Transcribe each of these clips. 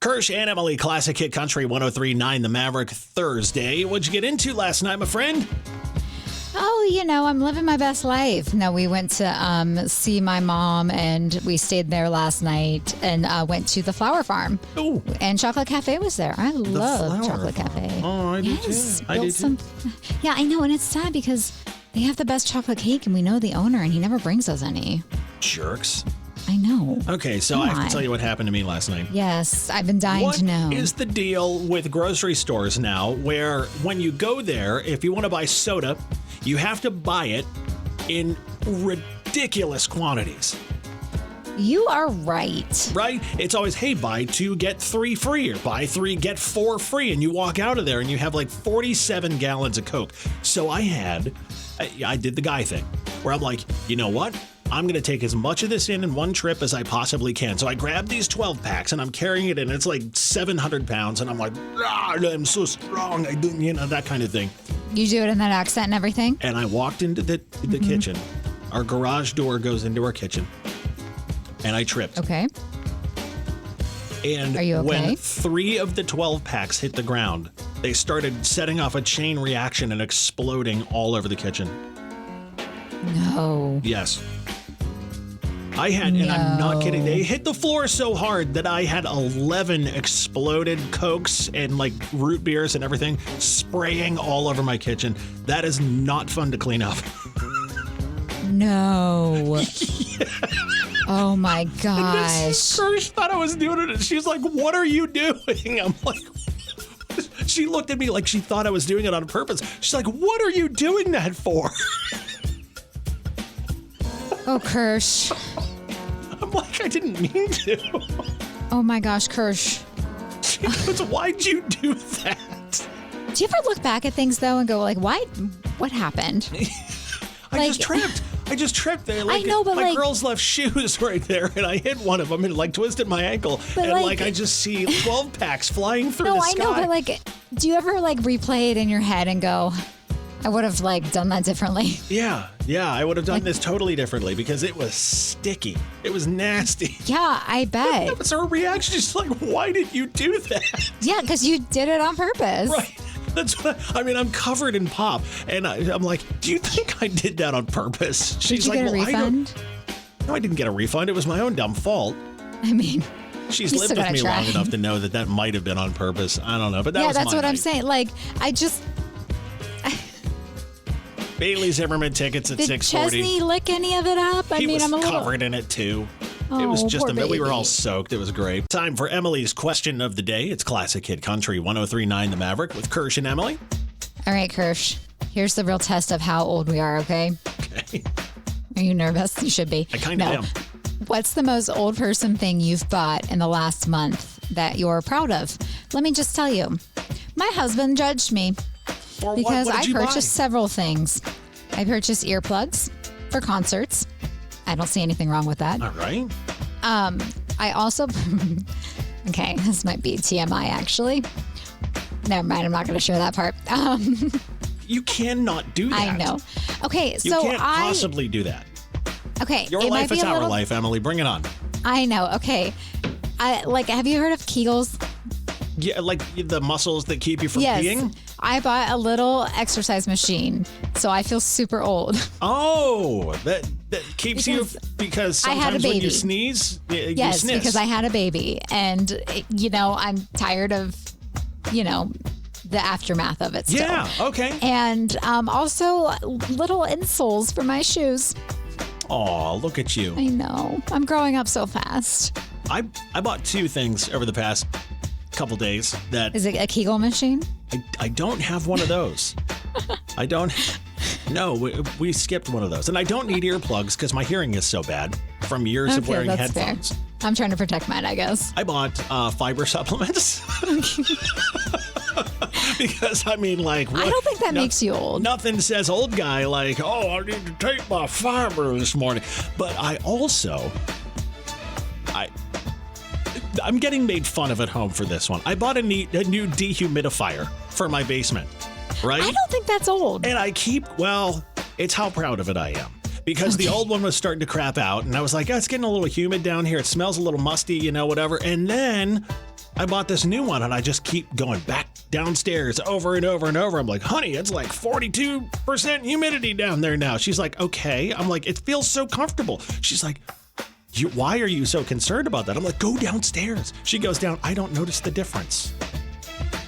Kirsch and Emily, Classic Hit Country 103.9 The Maverick, Thursday. What'd you get into last night, my friend? Oh, I'm living my best life. No, we went to see my mom, and we stayed there last night and went to the Flower Farm. Ooh. And Chocolate Cafe was there. I love Chocolate Farm. Cafe. Oh, I do too. I do too. Yeah, I know, and it's sad because they have the best chocolate cake, and we know the owner, and he never brings us any. Jerks. I know. Okay, so I have to tell you what happened to me last night. Yes, I've been dying to know. What is the deal with grocery stores now where when you go there, if you want to buy soda, you have to buy it in ridiculous quantities? You are right. Right? It's always, hey, buy 2, get 3 free, or buy 3, get 4 free. And you walk out of there and you have like 47 gallons of Coke. So I did the guy thing where I'm like, you know what? I'm going to take as much of this in one trip as I possibly can. So I grabbed these 12 packs and I'm carrying it in. It's like 700 pounds. And I'm like, I'm so strong. I do, that kind of thing. You do it in that accent and everything? And I walked into the kitchen. Our garage door goes into our kitchen. And I tripped. Okay. And are you okay? When 3 of the 12 packs hit the ground, they started setting off a chain reaction and exploding all over the kitchen. No. Yes. And I'm not kidding, they hit the floor so hard that I had 11 exploded Cokes and like root beers and everything spraying all over my kitchen. That is not fun to clean up. No. Yeah. Oh my gosh. And Kirsch thought I was doing it and she's like, what are you doing? I'm like, she looked at me like she thought I was doing it on purpose. She's like, what are you doing that for? Oh, Kirsch. I'm like, I didn't mean to. Oh my gosh, Kirsch. She goes, why'd you do that? Do you ever look back at things though and go like, why? What happened? I just tripped there. Like, I know, but my girls left shoes right there, and I hit one of them and like twisted my ankle, and I just see 12 packs flying through the sky. No, I know, but do you ever replay it in your head and go, I would have done that differently? Yeah, I would have done this totally differently because it was sticky. It was nasty. Yeah, I bet. That was her reaction. She's like, why did you do that? Yeah, because you did it on purpose. Right. That's what I'm covered in pop. And I'm like, do you think I did that on purpose? She's like, get a refund? No, I didn't get a refund. It was my own dumb fault. I mean, she's lived with me long enough to know that might have been on purpose. I don't know, but that's what I'm saying. Bailey Zimmerman tickets at 6:40. Did Chesney lick any of it up? He was covered in it too. Oh, it was just we were all soaked. It was great. Time for Emily's question of the day. It's Classic Hit Country 103.9 The Maverick with Kirsch and Emily. All right, Kirsch. Here's the real test of how old we are, okay? Okay. Are you nervous? You should be. I kind of am. What's the most old person thing you've bought in the last month that you're proud of? Let me just tell you. My husband judged me because I purchased several things. I purchased earplugs for concerts. I don't see anything wrong with that. All right. I also, okay, this might be TMI actually. Never mind, I'm not going to share that part. You cannot do that. I know. Okay, so you can't possibly do that. Okay. Your life is our life, Emily. Bring it on. I know. Okay. Have you heard of Kegels? Yeah, like the muscles that keep you from peeing? I bought a little exercise machine, so I feel super old. Oh, that keeps you because sometimes when you sneeze, you yes, sniz. Because I had a baby, and I'm tired of, the aftermath of it still. Yeah, okay. And also little insoles for my shoes. Oh, look at you. I know. I'm growing up so fast. I bought 2 things over the past couple days that... Is it a Kegel machine? I don't have one of those. I don't... No, we skipped one of those. And I don't need earplugs because my hearing is so bad from years of wearing headphones. Fair. I'm trying to protect mine, I guess. I bought fiber supplements. Because, what? I don't think that makes you old. Nothing says old guy like, oh, I need to take my fiber this morning. But I'm getting made fun of at home for this one. I bought a new dehumidifier for my basement, right? I don't think that's old. And it's how proud of it I am. Because the old one was starting to crap out, and I was like, it's getting a little humid down here. It smells a little musty, whatever. And then I bought this new one and I just keep going back downstairs over and over and over. I'm like, honey, it's like 42% humidity down there now. She's like, okay. I'm like, it feels so comfortable. She's like, why are you so concerned about that? I'm like, go downstairs. She goes down. I don't notice the difference.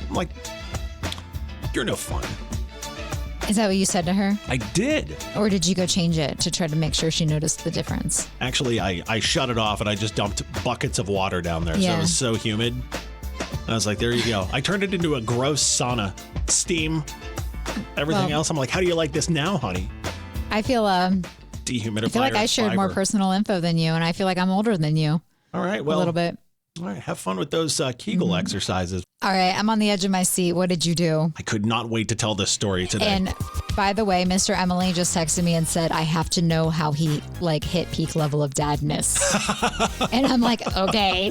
I'm like, you're no fun. Is that what you said to her? I did. Or did you go change it to try to make sure she noticed the difference? Actually, I shut it off and I just dumped buckets of water down there. So it was so humid. And I was like, there you go. I turned it into a gross sauna. Steam, everything else. I'm like, how do you like this now, honey? I feel dehumidifier. I feel like I shared more personal info than you, and I feel like I'm older than you. All right, well, a little bit. All right, have fun with those Kegel exercises. All right, I'm on the edge of my seat. What did you do? I could not wait to tell this story today. And by the way, Mr. Emyle just texted me and said, I have to know how he hit peak level of dadness. And I'm like, okay,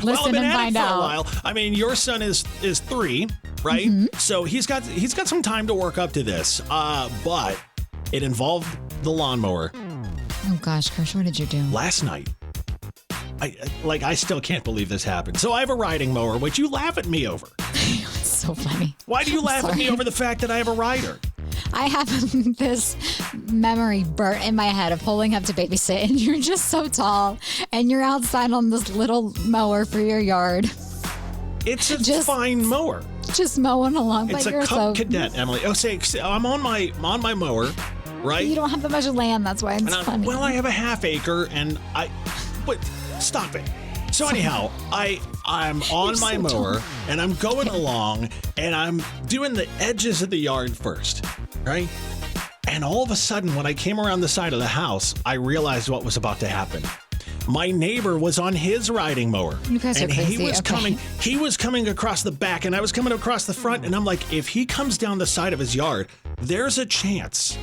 listen and find out. A while. I mean, your son is 3, right? Mm-hmm. So he's got some time to work up to this. But it involved the lawnmower. Oh gosh, Kirsch, what did you do? Last night. I still can't believe this happened. So I have a riding mower, which you laugh at me over. It's so funny. Why do you laugh at me over the fact that I have a rider? I have this memory burnt in my head of pulling up to babysit, and you're just so tall, and you're outside on this little mower for your yard. It's a fine mower. Just mowing along. It's a Cub Cadet, Emily. Oh, say I'm on my mower, right? You don't have that much land. That's why it's funny. Well, I have a half acre, and stop it. So anyhow, I'm on my mower and I'm going along and I'm doing the edges of the yard first, right? And all of a sudden, when I came around the side of the house, I realized what was about to happen. My neighbor was on his riding mower. You guys are crazy. He was coming across the back and I was coming across the front, and I'm like, if he comes down the side of his yard, there's a chance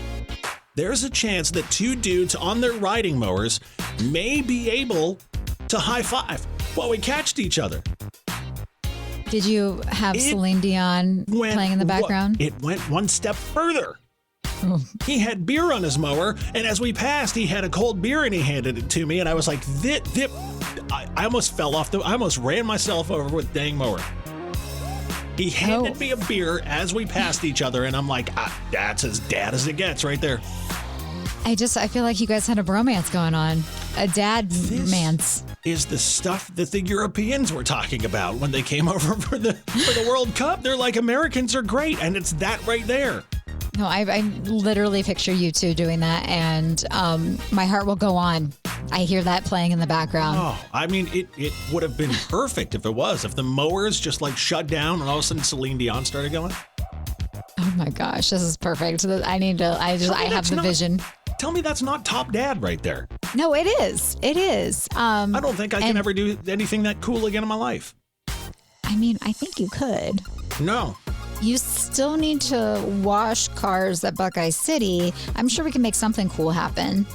that 2 dudes on their riding mowers may be able to high five while we catched each other. Did you have Celine Dion playing in the background? It went one step further. Oh. He had beer on his mower, and as we passed, he had a cold beer and he handed it to me, and I was like, I almost fell off I almost ran myself over with dang mower. He handed me a beer as we passed each other, and I'm like, that's as dad as it gets right there. I feel like you guys had a bromance going on. A dad-mance. Is the stuff that the Europeans were talking about when they came over for the World Cup. They're like, Americans are great, and it's that right there. No, I literally picture you two doing that, and my heart will go on. I hear that playing in the background. Oh, I mean, it would have been perfect if the mowers just shut down and all of a sudden Celine Dion started going. Oh my gosh, this is perfect. I have the vision. Tell me that's not top dad right there. No, it is. It is. I don't think I can ever do anything that cool again in my life. I mean, I think you could. No. You still need to wash cars at Buckeye City. I'm sure we can make something cool happen.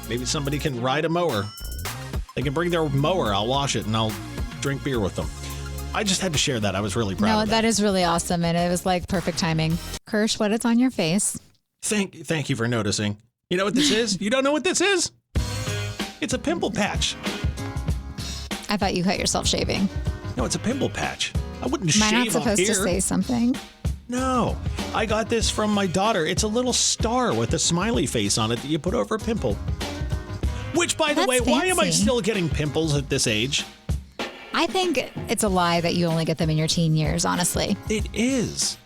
Maybe somebody can ride a mower. They can bring their mower. I'll wash it and I'll drink beer with them. I just had to share that. I was really proud of that. That is really awesome. And it was perfect timing. Kirsch, what is on your face? Thank you for noticing. You know what this is? You don't know what this is? It's a pimple patch. I thought you cut yourself shaving. No, it's a pimple patch. I wouldn't shave up here. Am I not supposed to say something? No. I got this from my daughter. It's a little star with a smiley face on it that you put over a pimple. Which, by the way, why am I still getting pimples at this age? I think it's a lie that you only get them in your teen years, honestly. It is.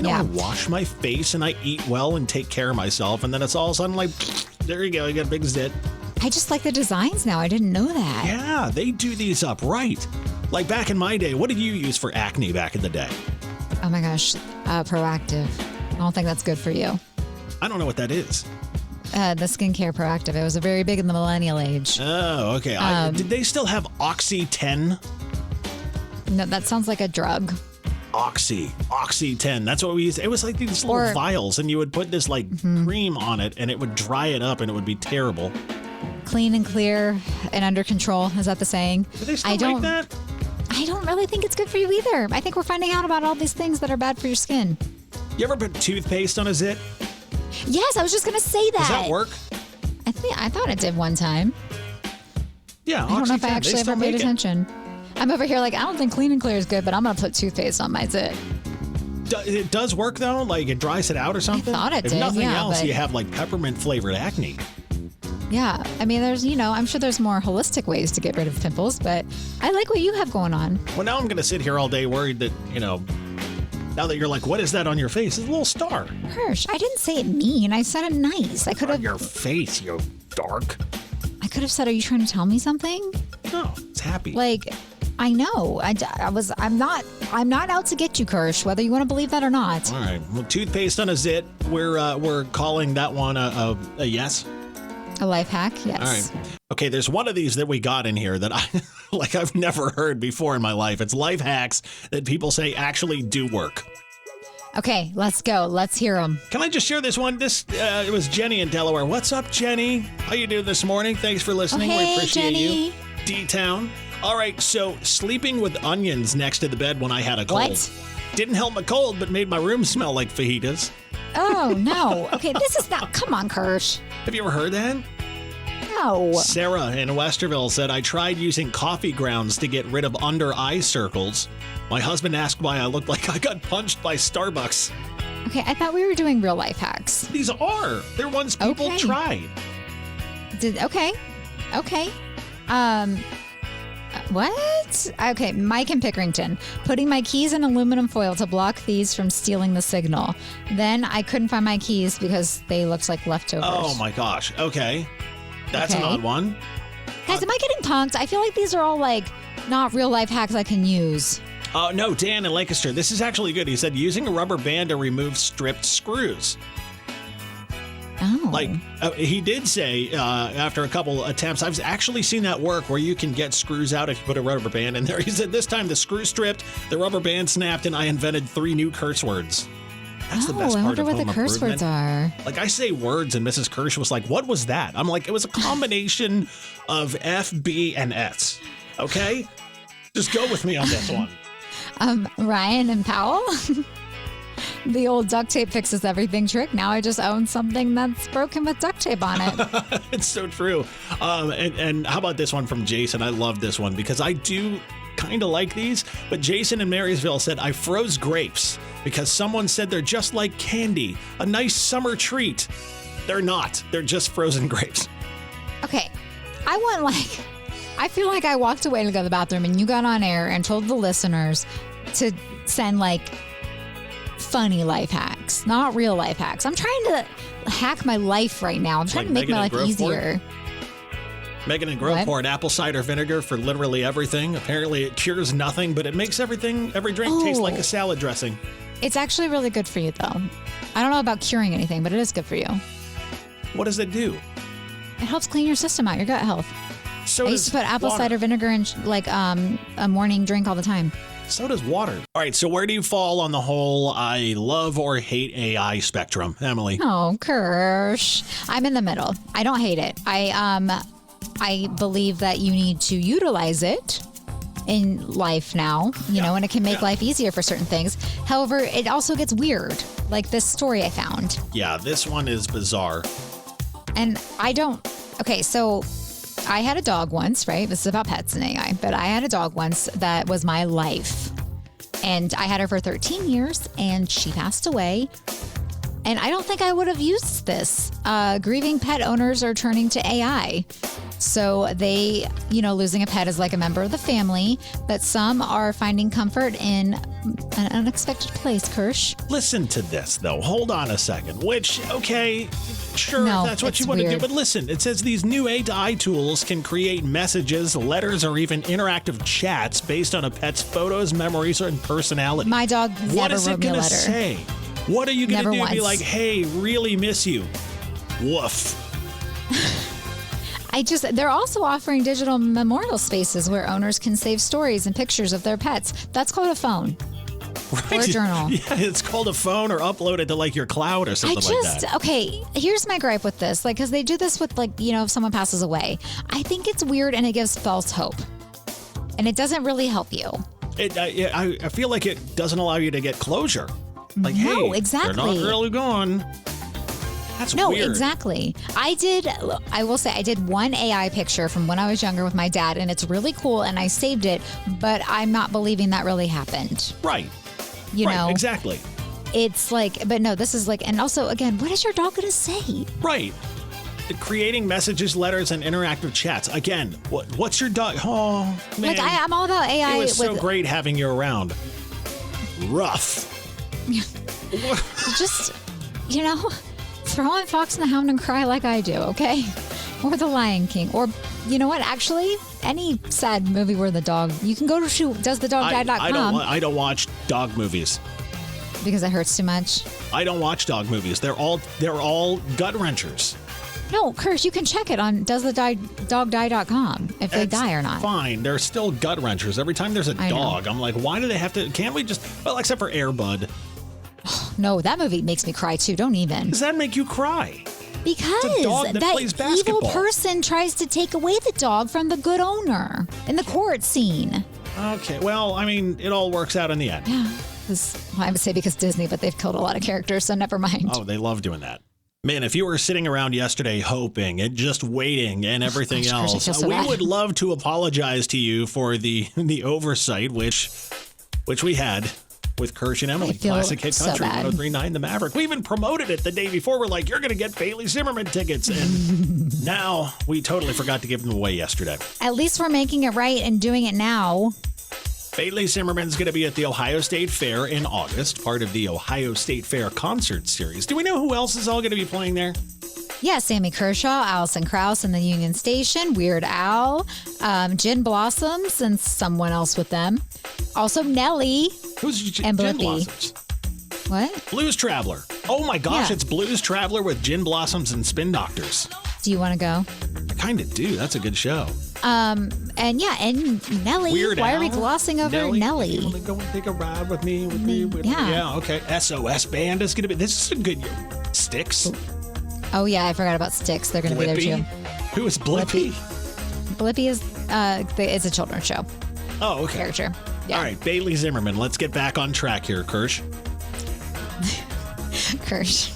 I wash my face and I eat well and take care of myself, and then it's all of a sudden there you go, you got a big zit. I just like the designs now. I didn't know that. Yeah, they do these up right. Like back in my day, what did you use for acne back in the day? Oh my gosh, Proactive. I don't think that's good for you. I don't know what that is. The skincare Proactive. It was very big in the millennial age. Oh, okay. Did they still have Oxy 10? No, that sounds like a drug. Oxy 10. That's what we used. It was like these little vials, and you would put this cream on it, and it would dry it up, and it would be terrible. Clean and clear and under control. Is that the saying? Do they still make that? I don't really think it's good for you either. I think we're finding out about all these things that are bad for your skin. You ever put toothpaste on a zit? Yes, I was just going to say that. Does that work? I thought it did one time. Yeah, I don't know if I actually ever paid attention. I'm over here like, I don't think Clean and Clear is good, but I'm going to put toothpaste on my zit. It does work, though? Like, it dries it out or something? I thought it if did, nothing else, but you have, like, peppermint-flavored acne. Yeah. I mean, there's, I'm sure there's more holistic ways to get rid of pimples, but I like what you have going on. Well, now I'm going to sit here all day worried that, now that you're like, what is that on your face? It's a little star. Hirsch, I didn't say it mean. I said it nice. I could have. On your face, you dark. I could have said, are you trying to tell me something? No, it's happy. Like, I know. I'm not out to get you, Kirsch, whether you want to believe that or not. All right. Well, toothpaste on a zit. We're calling that one a yes. A life hack, yes. All right. Okay, there's one of these that we got in here that I've never heard before in my life. It's life hacks that people say actually do work. Okay, let's go. Let's hear them. Can I just share this one? It was Jenny in Delaware. What's up, Jenny? How you doing this morning? Thanks for listening. Oh, hey, we appreciate Jenny. you. D-Town. All right, so sleeping with onions next to the bed when I had a cold. What? Didn't help my cold, but made my room smell like fajitas. Oh, no. Okay, this is not... Come on, Kirsch. Have you ever heard that? No. Sarah in Westerville said, I tried using coffee grounds to get rid of under eye circles. My husband asked why I looked like I got punched by Starbucks. Okay, I thought we were doing real life hacks. They're ones people tried. Okay. What? Okay, Mike in Pickerington. Putting my keys in aluminum foil to block thieves from stealing the signal. Then I couldn't find my keys because they looked like leftovers. Oh my gosh. Okay. That's an odd one. Guys, am I getting punked? I feel like these are all like not real life hacks I can use. Oh, no, Dan in Lancaster. This is actually good. He said using a rubber band to remove stripped screws. Oh. He did say after a couple attempts, I've actually seen that work where you can get screws out if you put a rubber band in there. He said this time the screw stripped, the rubber band snapped, and I invented 3 new curse words. That's the best part I wonder of what home the curse improvement. words are. Like, I say words, and Mrs. Kirsch was like, what was that? I'm like, it was a combination of F, B, and S. Okay? Just go with me on this one. Ryan and Powell. The old duct tape fixes everything trick. Now I just own something that's broken with duct tape on it. It's so true. And how about this one from Jason? I love this one because I do kind of like these. But Jason in Marysville said, I froze grapes because someone said they're just like candy, a nice summer treat. They're not. They're just frozen grapes. Okay. I feel like I walked away to go to the bathroom and you got on air and told the listeners to send funny life hacks, not real life hacks. I'm trying to hack my life right now. I'm trying to make my life easier. Megan and Grove poured apple cider vinegar for literally everything. Apparently it cures nothing, but it makes every drink taste like a salad dressing. It's actually really good for you, though. I don't know about curing anything, but it is good for you. What does it do? It helps clean your system out, your gut health. So I used to put apple cider vinegar in a morning drink all the time. So does water. All right, so where do you fall on the whole I love or hate AI spectrum, Emily? Oh, Kirsch. I'm in the middle. I don't hate it. I believe that you need to utilize it in life now, you know, and it can make life easier for certain things. However, it also gets weird, like this story I found. Yeah, this one is bizarre. And okay, so I had a dog once, right? This is about pets and AI, but I had a dog once that was my life. And I had her for 13 years and she passed away. And I don't think I would have used this. Grieving pet owners are turning to AI. So they, losing a pet is like a member of the family, but some are finding comfort in an unexpected place, Kirsch. Listen to this, though. Hold on a second. Which, okay, sure, no, if that's what you want to do. But listen, it says these new AI tools can create messages, letters, or even interactive chats based on a pet's photos, memories, and personality. My dog never wrote me a letter. Say? What are you going to do? Once. Be like, hey, really miss you. Woof. They're also offering digital memorial spaces where owners can save stories and pictures of their pets. That's called a phone. Right. Or a journal. Yeah, it's called a phone or upload it to your cloud or something like that. Okay, here's my gripe with this. Because they do this with if someone passes away. I think it's weird and it gives false hope. And it doesn't really help you. I feel like it doesn't allow you to get closure. No, hey, exactly. they're not really gone. That's no, weird. exactly. I will say I did one AI picture from when I was younger with my dad, and it's really cool, and I saved it, but I'm not believing that really happened. Right. You know? Exactly. It's like, but no, this is like, and also, again, what is your dog going to say? Right. Creating messages, letters, and interactive chats. Again, what's your dog? Oh, man. Like, I'm all about AI. It was so great having you around. Rough. Just, throw on Fox and the Hound and cry like I do, okay? Or The Lion King. Or, you know what? Actually, any sad movie where the dog, you can go to doesthedogdie.com. I don't watch dog movies. Because it hurts too much? I don't watch dog movies. They're all gut wrenchers. No, Kirsch, you can check it on doesthedogdie.com if they die or not. Fine. They're still gut wrenchers. Every time there's a dog, I'm like, why do they have to? Can't we just? Well, except for Air Bud. No, that movie makes me cry too. Don't even. Does that make you cry? Because that evil person tries to take away the dog from the good owner in the court scene. Okay. Well, I mean, it all works out in the end. Yeah. I would say because Disney, but they've killed a lot of characters, so never mind. Oh, they love doing that. Man, if you were sitting around yesterday hoping and just waiting and everything else, we would love to apologize to you for the oversight, which we had with Kirsch and Emily, Classic Hit Country 103.9 The Maverick. We even promoted it the day before. We're like, you're going to get Bailey Zimmerman tickets. And now we totally forgot to give them away yesterday. At least we're making it right and doing it now. Bailey Zimmerman's going to be at the Ohio State Fair in August, part of the Ohio State Fair concert series. Do we know who else is all going to be playing there? Yeah, Sammy Kershaw, Alison Krauss in the Union Station, Weird Al, Gin Blossoms, and someone else with them. Also Nelly. Who's Gin Blossoms? What? Blues Traveler. Oh my gosh, It's Blues Traveler with Gin Blossoms and Spin Doctors. Do you want to go? I kind of do. That's a good show. And Nelly. Weird Why Al? are we glossing over Nelly? You want to go and take a ride with me? Yeah, okay. SOS Band is going to be. This is a good year. Styx. Oh yeah, I forgot about Styx. They're going to be there too. Who is Blippi? Blippi is it's a children's show. Oh, okay. Character. Yeah. All right, Bailey Zimmerman. Let's get back on track here, Kirsch. Kirsch.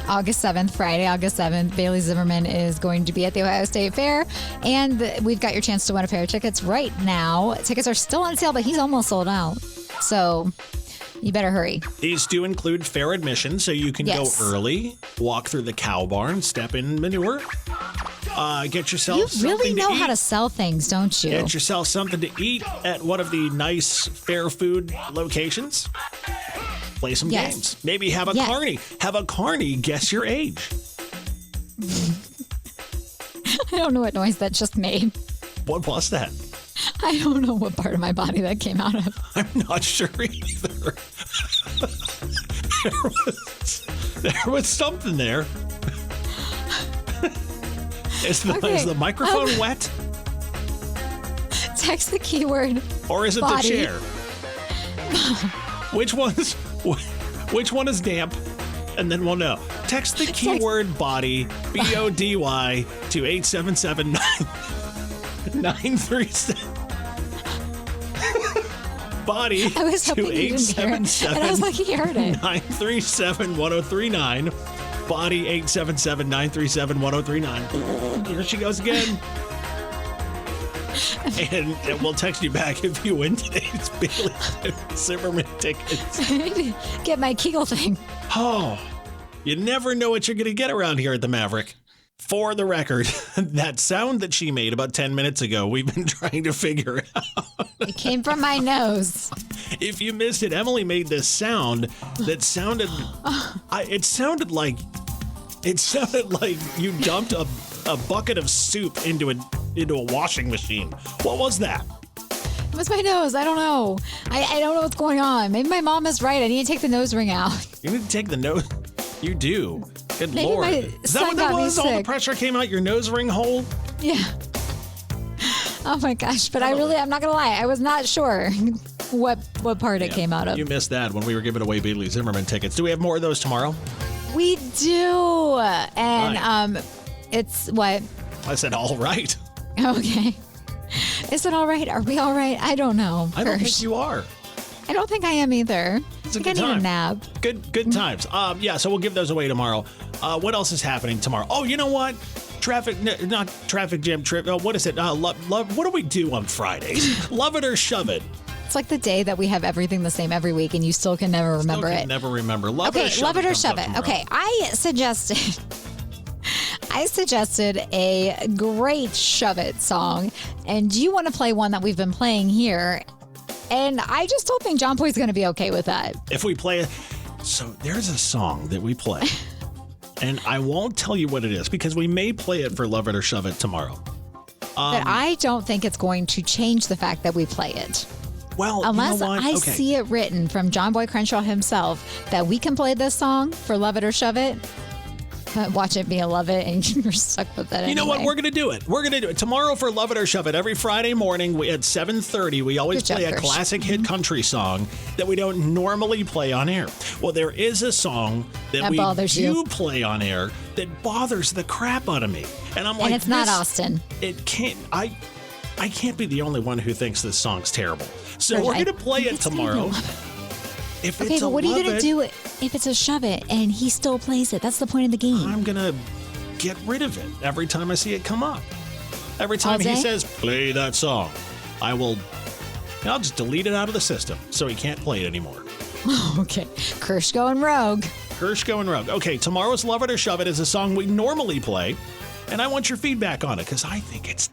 August 7th, Friday, August 7th, Bailey Zimmerman is going to be at the Ohio State Fair, and we've got your chance to win a pair of tickets right now. Tickets are still on sale, but he's almost sold out, so you better hurry. These do include fair admission, so you can go early, walk through the cow barn, step in manure, get yourself something to eat. You really know how to sell things, don't you? Get yourself something to eat at one of the nice fair food locations. Play some games. Maybe have a carny. Have a carny guess your age. I don't know what noise that just made. What was that? I don't know what part of my body that came out of. I'm not sure either. there was something there. Is the microphone wet? Text the keyword or is it body. the chair? Which one is damp? And then we'll know. Text the keyword body, BODY, to 877-937. Body I was to 877. And I was like, he heard it. 937-1039. Body 877-937-1039. Here she goes again. And we'll text you back if you win today's Bailey Zimmerman tickets. Get my Kegel thing. Oh, you never know what you're going to get around here at the Maverick. For the record, that sound that she made about 10 minutes ago, we've been trying to figure out. It came from my nose. If you missed it, Emily made this sound that sounded. It sounded like you dumped a bucket of soup into a washing machine. What was that? It was my nose. I don't know. I don't know what's going on. Maybe my mom is right. I need to take the nose ring out. You need to take the nose. You do. Good Maybe Lord. Is that what that was? All the sick. pressure came out your nose ring hole? Yeah. Oh my gosh. But I'm not going to lie. I was not sure what part it came out of. You missed that when we were giving away Bailey Zimmerman tickets. Do we have more of those tomorrow? We do. And it's what? I said all right. Okay. Is it all right? Are we all right? I don't know. I don't think you are. I don't think I am either. It's a I good need time. a nap. Good times. Yeah, so we'll give those away tomorrow. What else is happening tomorrow? Oh, you know what? Not traffic jam trip. What is it? Love. What do we do on Fridays? Love it or shove it. It's like the day that we have everything the same every week, and you still can never remember it. Never remember. Love it or shove love it or comes shove up it. tomorrow. Okay, I suggested a great shove it song, and you want to play one that we've been playing here, and I just don't think John Boy's going to be okay with that. If we play it, so there's a song that we play, and I won't tell you what it is because we may play it for Love It or Shove It tomorrow. But I don't think it's going to change the fact that we play it. Well, unless you know what? I see it written from John Boy Crenshaw himself that we can play this song for Love It or Shove It. But watch it be a love it, and you're stuck with it. You know what? We're going to do it. We're going to do it tomorrow for Love It or Shove It. Every Friday morning at 7:30, we always play a classic hit country song that we don't normally play on air. Well, there is a song that we do play on air that bothers the crap out of me, and I'm like, and it's not Austin. It can't. I can't be the only one who thinks this song's terrible. So we're going to play it tomorrow. Okay, but what are you going to do if it's a shove it and he still plays it? That's the point of the game. I'm going to get rid of it every time I see it come up. Every time he says, play that song, I'll just delete it out of the system so he can't play it anymore. Okay. Kirsch going rogue. Okay, tomorrow's Love It or Shove It is a song we normally play, and I want your feedback on it because I think it's